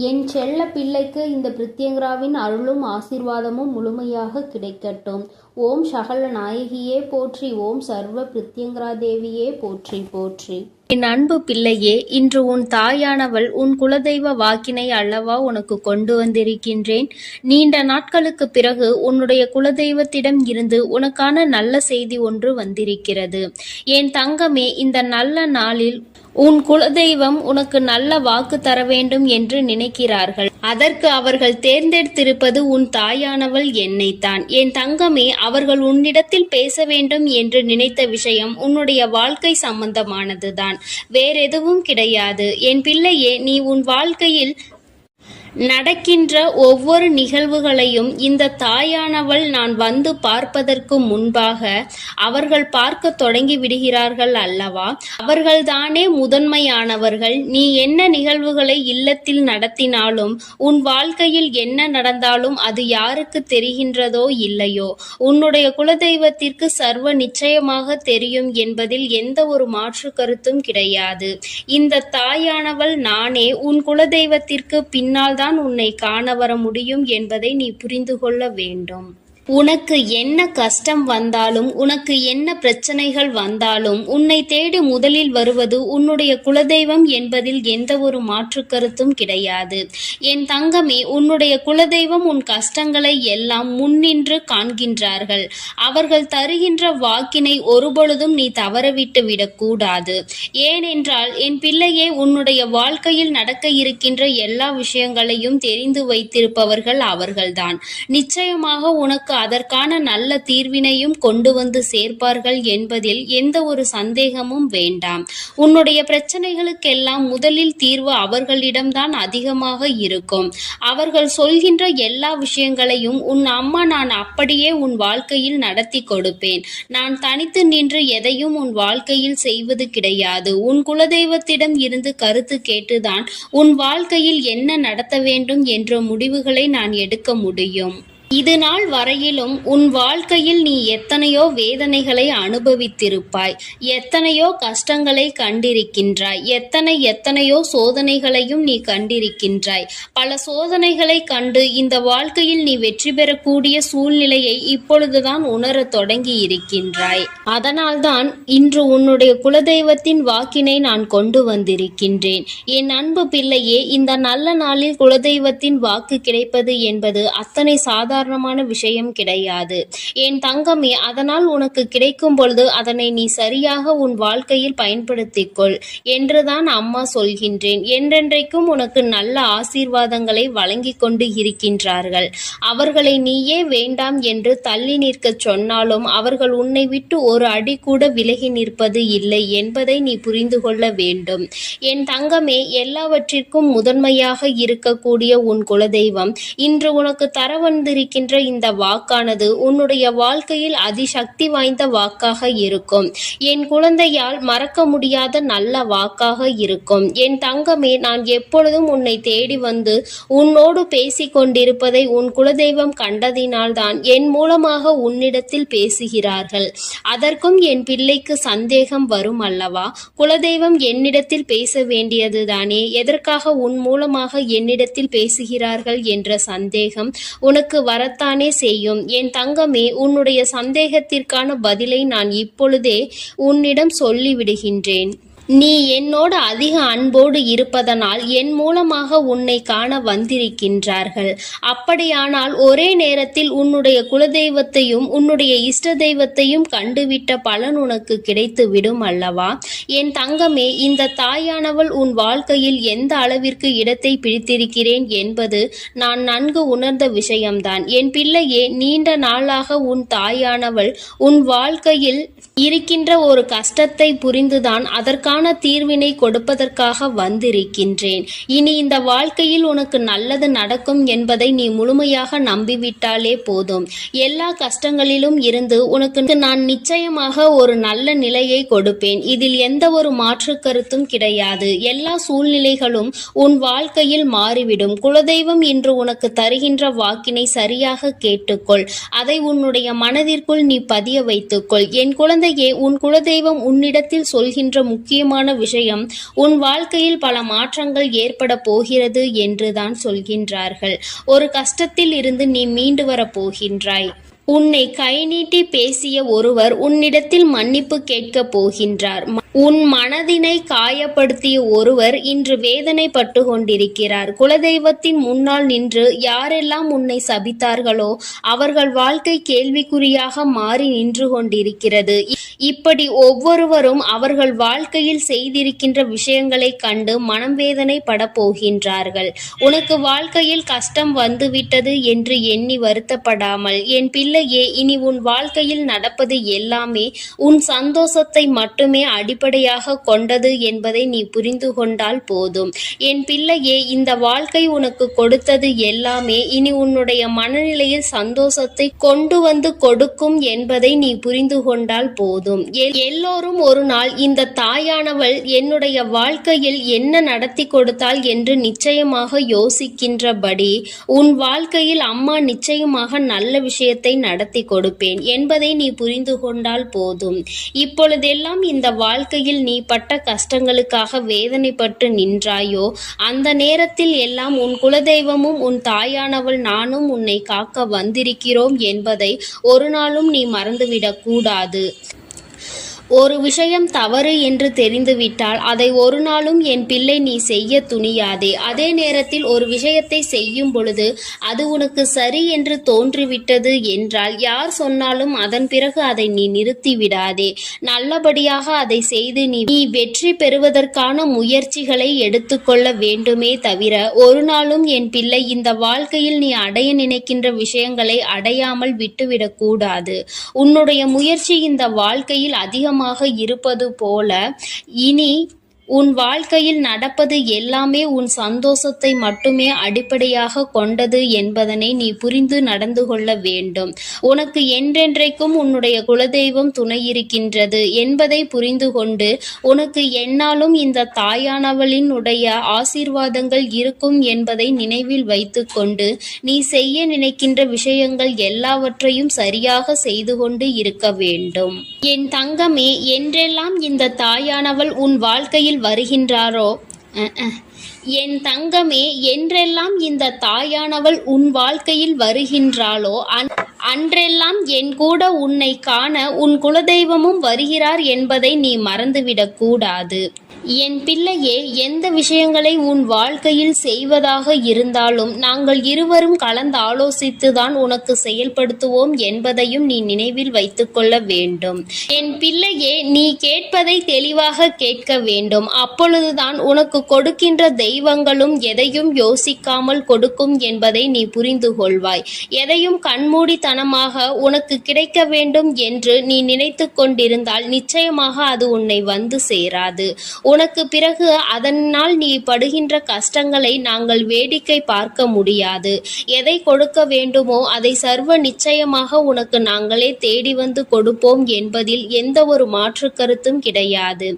என் செல்ல பிள்ளைக்கு இந்த பிரித்யங்கராவின் அருளும் ஆசீர்வாதமும் முழுமையாக கிடைக்கட்டும். ஓம் சகல நாயகியே போற்றி. ஓம் சர்வ பிரித்யங்கரா தேவியே போற்றி போற்றி. என் அன்பு பிள்ளையே, இன்று உன் தாயானவள் உன் குலதெய்வ வாக்கினை அல்லவா உனக்கு கொண்டு வந்திருக்கின்றேன். நீண்ட நாட்களுக்கு பிறகு உன்னுடைய குலதெய்வத்திடம் இருந்து உனக்கான நல்ல செய்தி ஒன்று வந்திருக்கிறது. என் தங்கமே, இந்த நல்ல நாளில் உன் குலதெய்வம் உனக்கு நல்ல வாக்கு தர வேண்டும் என்று நினைக்கிறார்கள். அதற்கு அவர்கள் தேர்ந்தெடுத்திருப்பது உன் தாயானவள் என்னைத்தான். என் தங்கமே, அவர்கள் உன்னிடத்தில் பேச வேண்டும் என்று நினைத்த விஷயம் உன்னுடைய வாழ்க்கை சம்பந்தமானதுதான், வேறெதுவும் கிடையாது. என் பிள்ளையே, நீ உன் வாழ்க்கையில் நடக்கின்ற ஒவ்வொரு நிகழ்வுகளையும் இந்த தாயானவள் நான் வந்து பார்ப்பதற்கு முன்பாக அவர்கள் பார்க்க தொடங்கி விடுகிறார்கள் அல்லவா? அவர்கள்தானே முதன்மையானவர்கள். நீ என்ன நிகழ்வுகளை இல்லத்தில் நடத்தினாலும், உன் வாழ்க்கையில் என்ன நடந்தாலும் அது யாருக்கு தெரிகின்றதோ இல்லையோ, உன்னுடைய குலதெய்வத்திற்கு சர்வ நிச்சயமாக தெரியும் என்பதில் எந்த ஒரு மாற்று கருத்தும் கிடையாது. இந்த தாயானவள் நானே உன் குலதெய்வத்திற்கு பின்னால் தான் உன்னை காண வர முடியும் என்பதை நீ புரிந்து கொள்ள வேண்டும். உனக்கு என்ன கஷ்டம் வந்தாலும், உனக்கு என்ன பிரச்சனைகள் வந்தாலும், உன்னை தேடி முதலில் வருவது உன்னுடைய குலதெய்வம் என்பதில் எந்த ஒரு மாற்று கருத்தும் கிடையாது. என் தங்கமே, உன்னுடைய குலதெய்வம் உன் கஷ்டங்களை எல்லாம் முன்னின்று காண்கின்றார்கள். அவர்கள் தருகின்ற வாக்கினை ஒருபொழுதும் நீ தவறவிட்டு விடக்கூடாது. ஏனென்றால் என் பிள்ளையே, உன்னுடைய வாழ்க்கையில் நடக்க இருக்கின்ற எல்லா விஷயங்களையும் தெரிந்து வைத்திருப்பவர்கள் அவர்கள்தான். நிச்சயமாக உனக்கு அதற்கான நல்ல தீர்வினையும் கொண்டு வந்து சேர்ப்பார்கள் என்பதில் எந்த ஒரு சந்தேகமும் வேண்டாம். உன்னுடைய பிரச்சனைகளுக்கெல்லாம் முதலில் தீர்வு அவர்களிடம்தான் அதிகமாக இருக்கும். அவர்கள் சொல்கின்ற எல்லா விஷயங்களையும் உன் அம்மா நான் அப்படியே உன் வாழ்க்கையில் நடத்தி கொடுப்பேன். நான் தனித்து நின்று எதையும் உன் வாழ்க்கையில் செய்வது கிடையாது. உன் குலதெய்வத்திடம் இருந்து கருத்து கேட்டுதான் உன் வாழ்க்கையில் என்ன நடத்த வேண்டும் என்ற முடிவுகளை நான் எடுக்க முடியும். இது நாள் வரையிலும் உன் வாழ்க்கையில் நீ எத்தனையோ வேதனைகளை அனுபவித்திருப்பாய், எத்தனையோ கஷ்டங்களை கண்டிருக்கின்றாய், எத்தனையோ சோதனைகளையும் நீ கண்டிருக்கின்றாய். பல சோதனைகளை கண்டு இந்த வாழ்க்கையில் நீ வெற்றி பெறக்கூடிய சூழ்நிலையை இப்பொழுதுதான் உணரத் தொடங்கி இருக்கின்றாய். அதனால்தான் இன்று உன்னுடைய குலதெய்வத்தின் வாக்கினை நான் கொண்டு வந்திருக்கின்றேன். என் அன்பு பிள்ளையே, இந்த நல்ல நாளில் குலதெய்வத்தின் வாக்கு கிடைப்பது என்பது அத்தனை சாதாரண விஷயம் கிடையாது. என் தங்கமே, அதனால் உனக்கு கிடைக்கும் பொழுது அதனை நீ சரியாக உன் வாழ்க்கையில் பயன்படுத்திக்கொள் என்றுதான் அம்மா சொல்கின்றேன். என்றென்றைக்கும் உனக்கு நல்ல ஆசீர்வாதங்களை வழங்கி கொண்டு இருக்கின்றார்கள். அவர்களை நீயே வேண்டாம் என்று தள்ளி நிற்க சொன்னாலும் அவர்கள் உன்னை விட்டு ஒரு அடி கூட விலகி நிற்பது இல்லை என்பதை நீ புரிந்து கொள்ள வேண்டும். என் தங்கமே, எல்லாவற்றிற்கும் முதன்மையாக இருக்கக்கூடிய உன் குலதெய்வம் இன்று உனக்கு தர வந்திருக்கின்ற இந்த வாக்கானது உன்னுடைய வாழ்க்கையில் அதிசக்தி வாய்ந்த வாக்காக இருக்கும். என் குழந்தையால் மறக்க முடியாத நல்ல வாக்காக இருக்கும். என் தங்கமே, நான் எப்பொழுதும் உன்னை தேடி வந்து உன்னோடு பேசிக் கொண்டிருப்பதை உன் குலதெய்வம் கண்டதினால்தான் என் மூலமாக உன்னிடத்தில் பேசுகிறார்கள். அதற்கும் என் பிள்ளைக்கு சந்தேகம் வரும் அல்லவா? குலதெய்வம் என்னிடத்தில் பேச வேண்டியதுதானே, எதற்காக உன் மூலமாக என்னிடத்தில் பேசுகிறார்கள் என்ற சந்தேகம் உனக்கு வரத்தானே செய்யும். என் தங்கமே, உன்னுடைய சந்தேகத்திற்கான பதிலை நான் இப்பொழுதே உன்னிடம் சொல்லிவிடுகின்றேன். நீ என்னோடு அதிக அன்போடு இருப்பதனால் என் மூலமாக உன்னை காண வந்திருக்கின்றார்கள். அப்படியானால் ஒரே நேரத்தில் உன்னுடைய குலதெய்வத்தையும் உன்னுடைய இஷ்ட தெய்வத்தையும் கண்டுவிட்ட பலன் உனக்கு கிடைத்து விடும் அல்லவா? என் தங்கமே, இந்த தாயானவள் உன் வாழ்க்கையில் எந்த அளவிற்கு இடத்தை பிடித்திருக்கிறேன் என்பது நான் நன்கு உணர்ந்த விஷயம்தான். என் பிள்ளையே, நீண்ட நாளாக உன் தாயானவள் உன் வாழ்க்கையில் இருக்கின்ற ஒரு கஷ்டத்தை புரிந்துதான் அதற்கான தீர்வினை கொடுப்பதற்காக வந்திருக்கின்றேன். இனி இந்த வாழ்க்கையில் உனக்கு நல்லது நடக்கும் என்பதை நீ முழுமையாக நம்பிவிட்டாலே போதும். எல்லா கஷ்டங்களிலும் இருந்து உனக்கு நான் நிச்சயமாக ஒரு நல்ல நிலையை கொடுப்பேன். இதில் எந்த ஒரு மாற்று கருத்தும் கிடையாது. எல்லா சூழ்நிலைகளும் உன் வாழ்க்கையில் மாறிவிடும். குலதெய்வம் இன்று உனக்கு தருகின்ற வாக்கினை சரியாக கேட்டுக்கொள். அதை உன்னுடைய மனதிற்குள் நீ பதிய வைத்துக்கொள். என் குழந்தை குழந்தையே, உன் குலதெய்வம் உன்னிடத்தில் சொல்கின்ற முக்கியமான விஷயம், உன் வாழ்க்கையில் பல மாற்றங்கள் ஏற்பட போகிறது என்றுதான் சொல்கின்றார்கள். ஒரு கஷ்டத்தில் இருந்து நீ மீண்டு வரப் போகின்றாய். உன்னை கை நீட்டி பேசிய ஒருவர் உன்னிடத்தில் மன்னிப்பு கேட்கப் போகின்றார். உன் மனதினை காயப்படுத்திய ஒருவர் இன்று வேதனைப்பட்டு கொண்டிருக்கிறார். குலதெய்வத்தின் முன்னால் நின்று யாரெல்லாம் உன்னை சபித்தார்களோ அவர்கள் வாழ்க்கை கேள்விக்குறியாக மாறி நின்று கொண்டிருக்கிறது. இப்படி ஒவ்வொருவரும் அவர்கள் வாழ்க்கையில் செய்திருக்கின்ற விஷயங்களை கண்டு மனம் வேதனைப்பட போகின்றார்கள். உனக்கு வாழ்க்கையில் கஷ்டம் வந்துவிட்டது என்று எண்ணி வருத்தப்படாமல், என் பிள்ளையே, இனி உன் வாழ்க்கையில் நடப்பது எல்லாமே உன் சந்தோஷத்தை மட்டுமே அடிப்படையாக கொண்டது என்பதை நீ புரிந்து கொண்டால் போதும். என் பிள்ளையே, இந்த வாழ்க்கை உனக்கு கொடுத்தது எல்லாமே இனி உன்னுடைய மனநிலையில் சந்தோஷத்தை கொண்டு வந்து கொடுக்கும் என்பதை நீ புரிந்து கொண்டால் போதும். எல்லோரும் ஒரு நாள் இந்த தாயானவள் என்னுடைய வாழ்க்கையில் என்ன நடத்தி கொடுத்தாள் என்று நிச்சயமாக யோசிக்கின்றபடி உன் வாழ்க்கையில் அம்மா நிச்சயமாக நல்ல விஷயத்தை நடத்தி கொடுப்பேன் என்பதை நீ புரிந்து கொண்டால் போதும். இப்பொழுதெல்லாம் இந்த வாழ்க்கையில் நீ பட்ட கஷ்டங்களுக்காக வேதனைப்பட்டு நின்றாயோ, அந்த நேரத்தில் எல்லாம் உன் குலதெய்வமும் உன் தாயானவள் நானும் உன்னை காக்க வந்திருக்கிறோம் என்பதை ஒரு நாளும் நீ மறந்துவிடக் கூடாது. ஒரு விஷயம் தவறு என்று தெரிந்துவிட்டால் அதை ஒரு நாளும் என் பிள்ளை நீ செய்ய துணியாதே. அதே நேரத்தில் ஒரு விஷயத்தை செய்யும் பொழுது அது உனக்கு சரி என்று தோன்றிவிட்டது என்றால் யார் சொன்னாலும் அதன் பிறகு அதை நீ நிறுத்தி விடாதே. நல்லபடியாக அதை செய்து நீ வெற்றி பெறுவதற்கான முயற்சிகளை எடுத்துக்கொள்ள வேண்டுமே தவிர ஒரு நாளும் என் பிள்ளை இந்த வாழ்க்கையில் நீ அடைய நினைக்கின்ற விஷயங்களை அடையாமல் விட்டுவிடக் கூடாது. உன்னுடைய முயற்சி இந்த வாழ்க்கையில் அதிகமாக இருப்பது போல இனி உன் வாழ்க்கையில் நடப்பது எல்லாமே உன் சந்தோஷத்தை மட்டுமே அடிப்படையாக கொண்டது என்பதனை நீ புரிந்து நடந்து கொள்ள வேண்டும். உனக்கு என்றென்றைக்கும் உன்னுடைய குலதெய்வம் துணை இருக்கின்றது என்பதை புரிந்து கொண்டு உனக்கு எந்நாளும் இந்த தாயானவளின் உடைய ஆசீர்வாதங்கள் இருக்கும் என்பதை நினைவில் வைத்து கொண்டு நீ செய்ய நினைக்கின்ற விஷயங்கள் எல்லாவற்றையும் சரியாக செய்து கொண்டு இருக்க வேண்டும். என் தங்கமே, என்றெல்லாம் இந்த தாயானவள் உன் வாழ்க்கையில் வருகின்றாரோ என் தங்கமே, என்றெல்லாம் இந்த தாயானவள் உன் வாழ்க்கையில் வருகின்றாளோ அன்றெல்லாம் என் கூட உன்னை காண உன் குலதெய்வமும் வருகிறார் என்பதை நீ மறந்துவிடக் கூடாது. என் பிள்ளையே, எந்த விஷயங்களை உன் வாழ்க்கையில் செய்வதாக இருந்தாலும் நாங்கள் இருவரும் கலந்து ஆலோசித்துதான் உனக்கு செயல்படுத்துவோம் என்பதையும் நீ நினைவில் வைத்துக்கொள்ள வேண்டும். என் பிள்ளையே, நீ கேட்பதை தெளிவாக கேட்க வேண்டும். அப்பொழுதுதான் உனக்கு கொடுக்கின்ற தெய்வங்களும் எதையும் யோசிக்காமல் கொடுக்கும் என்பதை நீ புரிந்து கொள்வாய். எதையும் கண்மூடித்தனமாக உனக்கு கிடைக்க வேண்டும் என்று நீ நினைத்து கொண்டிருந்தால் நிச்சயமாக அது உன்னை வந்து சேராது. உனக்கு பிறகு அதனால் நீ படுகின்ற கஷ்டங்களை நாங்கள் வேடிக்கை பார்க்க முடியாது. எதை கொடுக்க வேண்டுமோ அதை சர்வ நிச்சயமாக உனக்கு நாங்களே தேடி வந்து கொடுப்போம் என்பதில் எந்த ஒரு மாற்று கருத்தும் கிடையாது.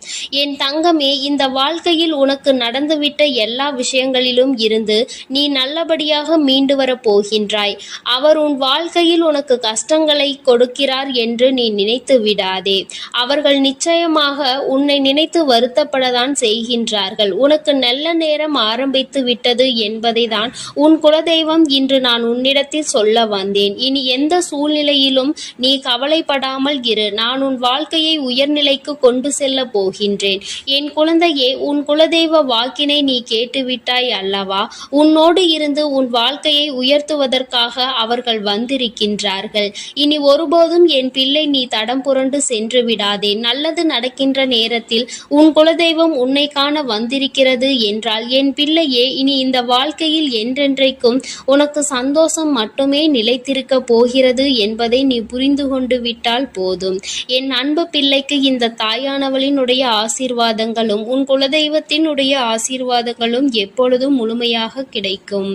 என் தங்கமே, இந்த வாழ்க்கையில் உனக்கு நடந்துவிட்ட எல்லா விஷயங்களிலும் இருந்து நீ நல்லபடியாக மீண்டு வரப் போகின்றாய். அவர் உன் வாழ்க்கையில் உனக்கு கஷ்டங்களை கொடுக்கிறார் என்று நீ நினைத்து விடாதே. அவர்கள் நிச்சயமாக உன்னை நினைத்து வருத்தப்படதான் செய்கின்றார்கள். உனக்கு நல்ல நேரம் ஆரம்பித்து விட்டது என்பதை தான் உன் குலதெய்வம் இன்று நான் உன்னிடத்தில் சொல்ல வந்தேன். இனி எந்த சூழ்நிலையிலும் நீ கவலைப்படாமல் இரு. நான் உன் வாழ்க்கையை உயர்நிலைக்கு கொண்டு செல்ல போகின்றேன். என் குழந்தையே, உன் குலதெய்வ வாக்கினை நீ கேட்டுவிட்டாய் அல்லவா? உன்னோடு இருந்து உன் வாழ்க்கையை உயர்த்துவதற்காக அவர்கள் வந்திருக்கின்றார்கள். இனி ஒருபோதும் என் பிள்ளை நீ தடம் புரண்டு சென்று விடாதே. நல்லது நடக்கின்ற நேரத்தில் உன் குலதெய்வம் உன்னை காண வந்திருக்கிறது என்றால் என் பிள்ளையே, இனி இந்த வாழ்க்கையில் என்றென்றைக்கும் உனக்கு சந்தோஷம் மட்டுமே நிலைத்திருக்க போகிறது என்பதை நீ புரிந்து கொண்டு விட்டால் போதும். என் அன்பு பிள்ளைக்கு இந்த தாயானவளினுடைய ஆசீர்வாதங்களும் உன் குலதெய்வத்தினுடைய ஆசீர்வாதங்களும் எப்பொழுதும் முழுமையாக கிடைக்கும்.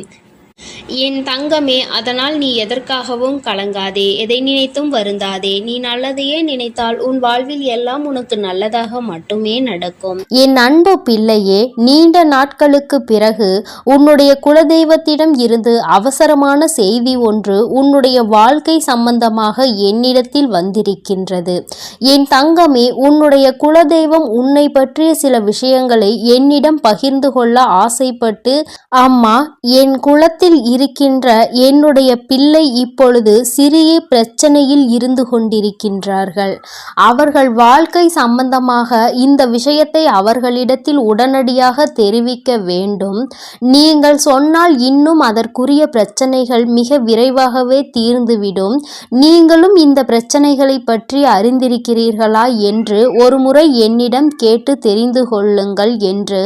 என் தங்கமே, அதனால் நீ எதற்காகவும் கலங்காதே, எதை நினைத்தும் வருந்தாதே. நீ நல்லதையே நினைத்தால் உன் வாழ்வில் எல்லாம் உனக்கு நல்லதாக மட்டுமே நடக்கும். என் அன்பு பிள்ளையே, நீண்ட நாட்களுக்கு பிறகு உன்னுடைய குலதெய்வத்திடம் இருந்து அவசரமான செய்தி ஒன்று உன்னுடைய வாழ்க்கை சம்பந்தமாக என்னிடத்தில் வந்திருக்கின்றது. என் தங்கமே, உன்னுடைய குலதெய்வம் உன்னை பற்றிய சில விஷயங்களை என்னிடம் பகிர்ந்து கொள்ள ஆசைப்பட்டு, அம்மா, என் குலத்தில் இருக்கின்ற என்னுடைய பிள்ளை இப்பொழுது சிறிய பிரச்சனையில் இருந்து கொண்டிருக்கின்றார்கள். அவர்கள் வாழ்க்கை சம்பந்தமாக இந்த விஷயத்தை அவர்களிடத்தில் உடனடியாக தெரிவிக்க வேண்டும். நீங்கள் சொன்னால் இன்னும் அதற்குரிய பிரச்சனைகள் மிக விரைவாகவே தீர்ந்துவிடும். நீங்களும் இந்த பிரச்சனைகளை பற்றி அறிந்திருக்கிறீர்களா என்று ஒரு முறை என்னிடம் கேட்டு தெரிந்து கொள்ளுங்கள் என்று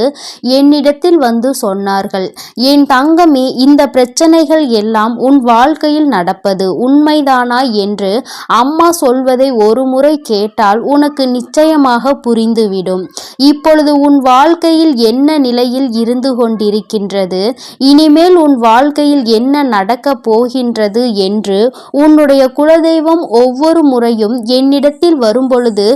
என்னிடத்தில் வந்து சொன்னார்கள். என் தங்கமே, இந்த பிரச்சனைகள் எல்லாம் உன் வாழ்க்கையில் நடப்பது உண்மைதானா என்று அம்மா சொல்வதை ஒரு முறை கேட்டால் உனக்கு நிச்சயமாக புரிந்துவிடும். இப்பொழுது உன் வாழ்க்கையில் என்ன நிலையில் இருந்து கொண்டிருக்கின்றது, இனிமேல் உன் வாழ்க்கையில் என்ன நடக்கப் போகின்றது என்று உன்னுடைய குலதெய்வம் ஒவ்வொரு முறையும் என்னிடத்தில் வரும்பொழுது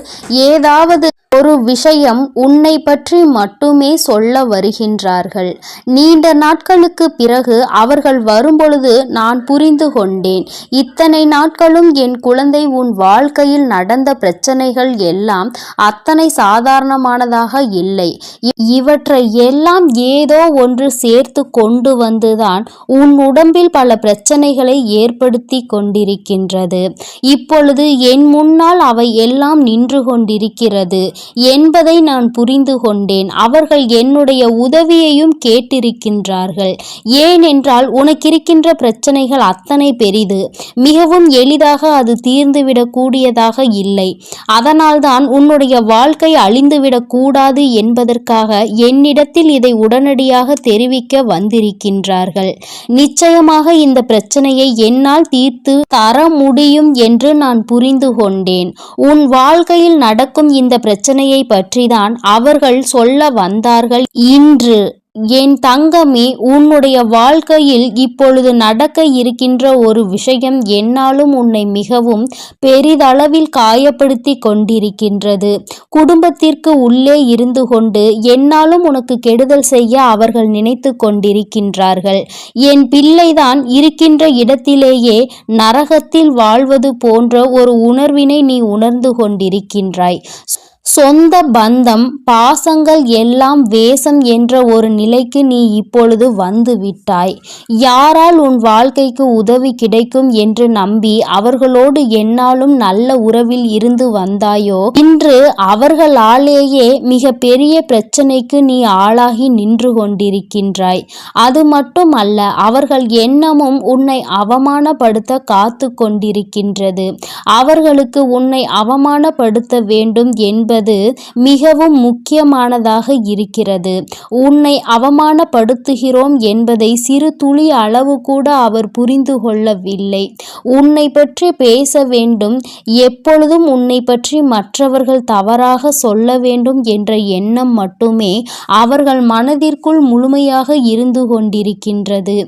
ஏதாவது ஒரு விஷயம் உன்னை பற்றி மட்டுமே சொல்ல வருகின்றார்கள். நீண்ட நாட்களுக்கு பிறகு அவர்கள் வரும்பொழுது நான் புரிந்து கொண்டேன். இத்தனை நாட்களும் என் குழந்தை உன் வாழ்க்கையில் நடந்த பிரச்சனைகள் எல்லாம் அத்தனை சாதாரணமானதாக இல்லை. இவற்றை எல்லாம் ஏதோ ஒன்று சேர்த்து கொண்டு வந்துதான் உன் உடம்பில் பல பிரச்சனைகளை ஏற்படுத்தி கொண்டிருக்கின்றது. இப்பொழுது என் முன்னால் அவை எல்லாம் நின்று கொண்டிருக்கிறது என்பதை நான் புரிந்து கொண்டேன். அவர்கள் என்னுடைய உதவியையும் கேட்டிருக்கின்றார்கள். ஏனென்றால் உனக்கிருக்கின்ற பிரச்சனைகள் அத்தனை பெரிது. மிகவும் எளிதாக அது தீர்ந்துவிடக் கூடியதாக இல்லை. அதனால்தான் உன்னுடைய வாழ்க்கை அழிந்துவிடக் கூடாது என்பதற்காக என்னிடத்தில் இதை உடனடியாக தெரிவிக்க வந்திருக்கின்றார்கள். நிச்சயமாக இந்த பிரச்சனையை என்னால் தீர்த்து தர முடியும் என்று நான் புரிந்து கொண்டேன். உன் வாழ்க்கையில் நடக்கும் இந்த பிரச்சனையை பற்றிதான் அவர்கள் சொல்ல வந்தார்கள் இன்று. என் தங்கமே, உன்னுடைய வாழ்க்கையில் இப்பொழுது நடக்க இருக்கின்ற ஒரு விஷயம் என்னாலும் உன்னை மிகவும் பெரிதளவில் காயப்படுத்தி கொண்டிருக்கின்றது. குடும்பத்திற்கு உள்ளே இருந்து கொண்டு என்னாலும் உனக்கு கெடுதல் செய்ய அவர்கள் நினைத்து கொண்டிருக்கின்றார்கள். என் பிள்ளைதான் இருக்கின்ற இடத்திலேயே நரகத்தில் வாழ்வது போன்ற ஒரு உணர்வினை நீ உணர்ந்து கொண்டிருக்கின்றாய். சொந்த பந்தம் பாசங்கள் எல்லாம் வேஷம் என்ற ஒரு நிலைக்கு நீ இப்பொழுது வந்து விட்டாய். யாரால் உன் வாழ்க்கைக்கு உதவி கிடைக்கும் என்று நம்பி அவர்களோடு என்னாலும் நல்ல உறவில் இருந்து வந்தாயோ, இன்று அவர்களாலேயே மிக பெரிய பிரச்சனைக்கு நீ ஆளாகி நின்று கொண்டிருக்கின்றாய். அது மட்டுமல்ல, அவர்கள் எண்ணமும் உன்னை அவமானப்படுத்த காத்து கொண்டிருக்கின்றது. அவர்களுக்கு உன்னை அவமானப்படுத்த வேண்டும் என்பது மிகவும் முக்கியமானதாக இருக்கிறது. உன்னை அவமானப்படுத்துகிறோம் என்பதை சிறு துளி அளவு கூட அவர் புரிந்து கொள்ளவில்லை. உன்னை பற்றி பேச வேண்டும், எப்பொழுதும் உன்னை பற்றி மற்றவர்கள் தவறாக சொல்ல வேண்டும் என்ற எண்ணம் மட்டுமே அவர்கள் மனதிற்குள் முழுமையாக இருந்து கொண்டிருக்கின்றது.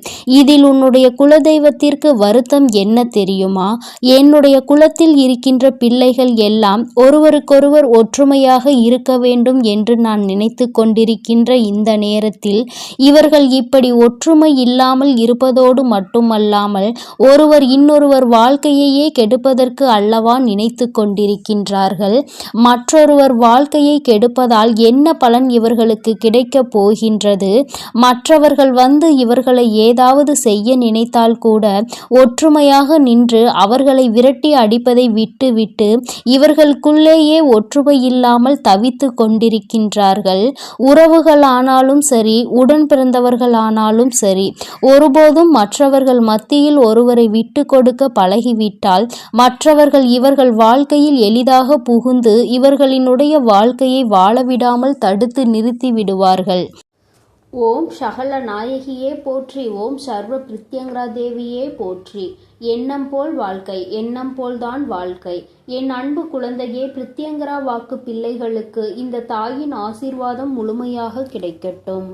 இதில் உன்னுடைய குலதெய்வத்திற்கு வருத்தம் என்ன தெரியுமா? என்னுடைய குலத்தில் இருக்கின்ற பிள்ளைகள் எல்லாம் ஒருவருக்கொருவர் ஒற்றுமையாக இருக்க வேண்டும் என்று நான் நினைத்து கொண்டிருக்கின்ற இந்த நேரத்தில் இவர்கள் இப்படி ஒற்றுமை இல்லாமல் இருப்பதோடு மட்டுமல்லாமல் ஒருவர் இன்னொருவர் வாழ்க்கையையே கெடுப்பதற்கு அல்லவா நினைத்து கொண்டிருக்கின்றார்கள். மற்றொருவர் வாழ்க்கையை கெடுப்பதால் என்ன பலன் இவர்களுக்கு கிடைக்கப் போகின்றது? மற்றவர்கள் வந்து இவர்களை ஏதாவது செய்ய நினைத்தால் கூட ஒற்றுமையாக நின்று அவர்களை விரட்டி அடிப்பதை விட்டுவிட்டு இவர்களுக்குள்ளேயே ஒற்றுமை இல்லாமல் தவித்து கொண்டிருக்கின்றார்கள். உறவுகளானாலும் சரி, உடன் பிறந்தவர்களானாலும் சரி, ஒருபோதும் மற்றவர்கள் மத்தியில் ஒருவரை விட்டு கொடுக்க பழகிவிட்டால் மற்றவர்கள் இவர்கள் வாழ்க்கையில் எளிதாக புகுந்து இவர்களினுடைய வாழ்க்கையை வாழவிடாமல் தடுத்து நிறுத்தி விடுவார்கள். ஓம் சகல நாயகியே போற்றி. ஓம் சர்வ பிரித்யங்கரா தேவியே போற்றி. எண்ணம் போல் வாழ்க்கை, எண்ணம் போல்தான் வாழ்க்கை. என் அன்பு குழந்தையே, பிரித்யங்கரா வாக்கு பிள்ளைகளுக்கு இந்த தாயின் ஆசீர்வாதம் முழுமையாக கிடைக்கட்டும்.